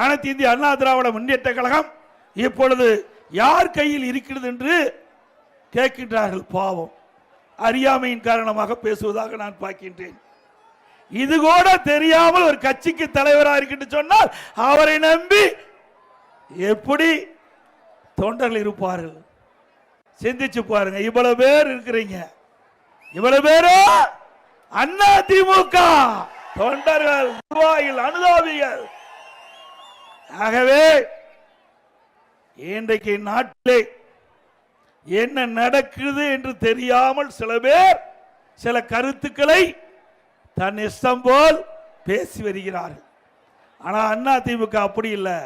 அனைத்து இந்திய அண்ணா திராவிட முன்னேற்ற கழகம் இப்பொழுது யார் கையில் இருக்கிறது என்று கேட்கின்றார்கள். பாவம், அறியாமையின் காரணமாக பேசுவதாக நான் பார்க்கின்றேன். இது கூட தெரியாமல் ஒரு கட்சிக்கு தலைவராக இருக்கு சொன்னால் அவரை நம்பி எப்படி தொண்டர்கள் இருப்பார்கள்? சிந்திச்சு பாருங்க. இவ்வளவு பேர் இருக்கிறீங்க, இவ்வளவு பேரு அண்ணா திமுக தொண்டர்கள், நிர்வாகிகள், அனுதாபிகள். ஆகவே இன்றைக்கு நாட்டிலே என்ன நடக்குது என்று தெரியாமல் சில பேர் சில கருத்துக்களை தன் இஷ்டம் போல் பேசி வருகிறார்கள். ஆனா அண்ணா திமுக அப்படி இல்லை.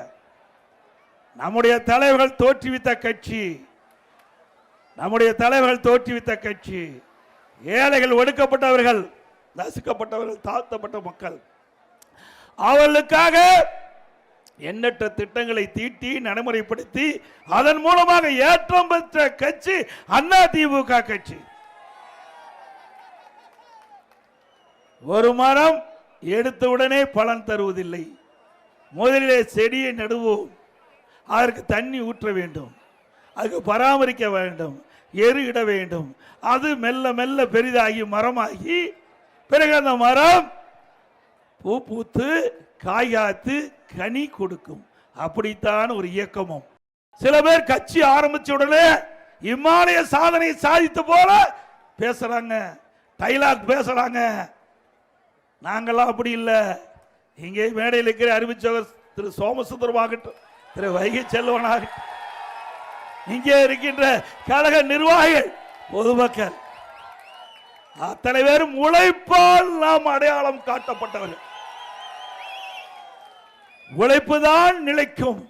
நம்முடைய தலைவர்கள் தோற்றுவித்த கட்சி, நம்முடைய தலைவர்கள் தோற்றுவித்த கட்சி. ஏழைகள், ஒடுக்கப்பட்டவர்கள், நசுக்கப்பட்டவர்கள், தாழ்த்தப்பட்ட மக்கள், அவர்களுக்காக எண்ணற்ற திட்டங்களை தீட்டி நடைமுறைப்படுத்தி அதன் மூலமாக ஏற்றம் பெற்ற கட்சி அண்ணா திமுக கட்சி. ஒரு மரம் எடுத்தவுடனே பலன் தருவதில்லை. முதலிலே செடியை நடுவோம், அதற்கு தண்ணி ஊற்ற வேண்டும், அதுக்கு பராமரிக்க வேண்டும், எரு இட வேண்டும். அது மெல்ல மெல்ல பெரிதாகி மரமாகி பிறகு அந்த மரம் பூ பூத்து காய் காத்து கனி கொடுக்கும். அப்படித்தான் ஒரு இயக்கமும். சில பேர் கட்சி ஆரம்பிச்ச உடனே இமாலய சாதனை சாதித்த போல பேசுறாங்க, டைலாக் பேசுறாங்க. நாங்கெல்லாம் அப்படி இல்லை. இங்கே மேடையில் இருக்கிற அறிவிச்சவர் திரு சோமசுந்தரமாகட்டும், திரு வைகை செல்வனாகட்டும், இங்கே இருக்கின்ற கழக நிர்வாகிகள், பொதுமக்கள் அத்தனை பேரும் உழைப்பால் நாம் அடையாளம் காட்டப்பட்டவர்கள். உழைப்புதான் நிலைக்கும்.